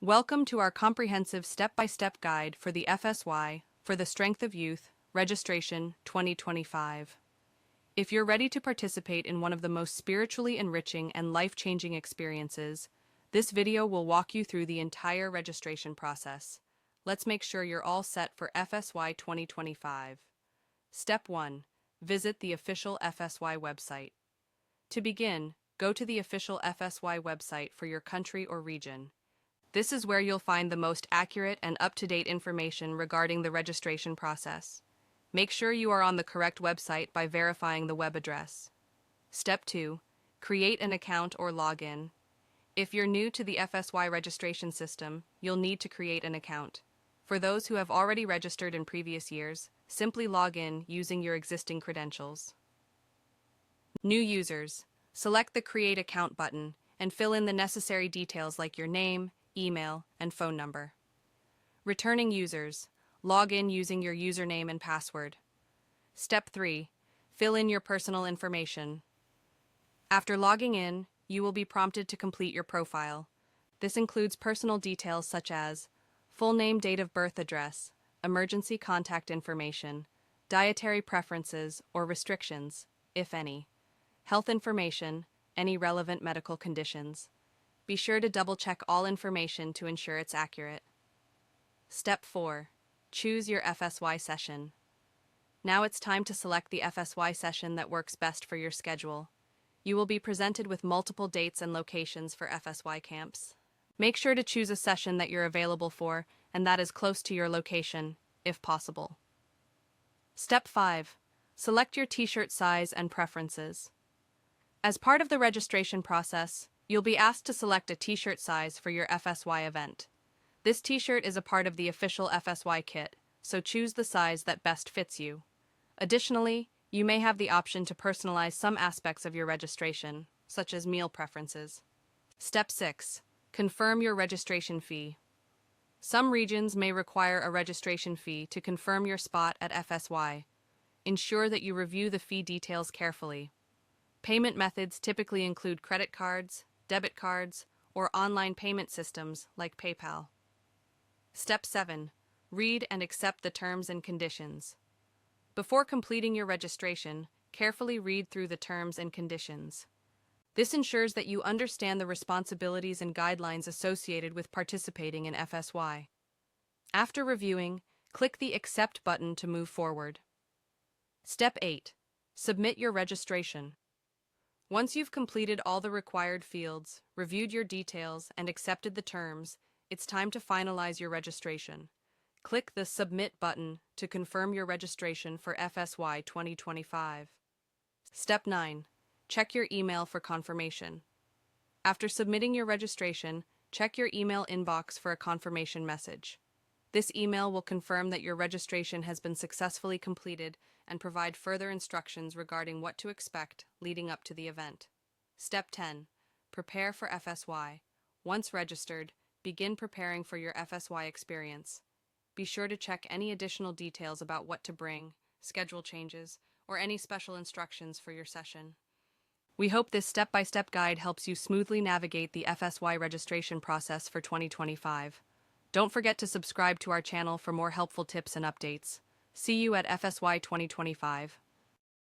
Welcome to our comprehensive step-by-step guide for the FSY for the Strength of Youth Registration 2025. If you're ready to participate in one of the most spiritually enriching and life-changing experiences, this video will walk you through the entire registration process. Let's make sure you're all set for FSY 2025. Step 1. Visit the official FSY website. To begin, go to the official FSY website for your country or region. This is where you'll find the most accurate and up-to-date information regarding the registration process. Make sure you are on the correct website by verifying the web address. Step 2. Create an account or login. If you're new to the FSY registration system, you'll need to create an account. For those who have already registered in previous years, simply log in using your existing credentials. New users, select the Create Account button and fill in the necessary details like your name, email, and phone number. Returning users, log in using your username and password. Step 3. Fill in your personal information. After logging in, you will be prompted to complete your profile. This includes personal details such as full name, date of birth, address, emergency contact information, dietary preferences or restrictions, if any, health information, any relevant medical conditions. Be sure to double-check all information to ensure it's accurate. Step 4. Choose your FSY session. Now it's time to select the FSY session that works best for your schedule. You will be presented with multiple dates and locations for FSY camps. Make sure to choose a session that you're available for and that is close to your location, if possible. Step 5. Select your t-shirt size and preferences. As part of the registration process, you'll be asked to select a t-shirt size for your FSY event. This t-shirt is a part of the official FSY kit, so choose the size that best fits you. Additionally, you may have the option to personalize some aspects of your registration, such as meal preferences. Step 6. Confirm your registration fee. Some regions may require a registration fee to confirm your spot at FSY. Ensure that you review the fee details carefully. Payment methods typically include credit cards, debit cards, or online payment systems like PayPal. Step 7. Read and accept the terms and conditions. Before completing your registration, carefully read through the terms and conditions. This ensures that you understand the responsibilities and guidelines associated with participating in FSY. After reviewing, click the Accept button to move forward. Step 8. Submit your registration. Once you've completed all the required fields, reviewed your details, and accepted the terms, it's time to finalize your registration. Click the Submit button to confirm your registration for FSY 2025. Step 9. Check your email for confirmation. After submitting your registration, check your email inbox for a confirmation message. This email will confirm that your registration has been successfully completed and provide further instructions regarding what to expect leading up to the event. Step 10. Prepare for FSY. Once registered, begin preparing for your FSY experience. Be sure to check any additional details about what to bring, schedule changes, or any special instructions for your session. We hope this step-by-step guide helps you smoothly navigate the FSY registration process for 2025. Don't forget to subscribe to our channel for more helpful tips and updates. See you at FSY 2025.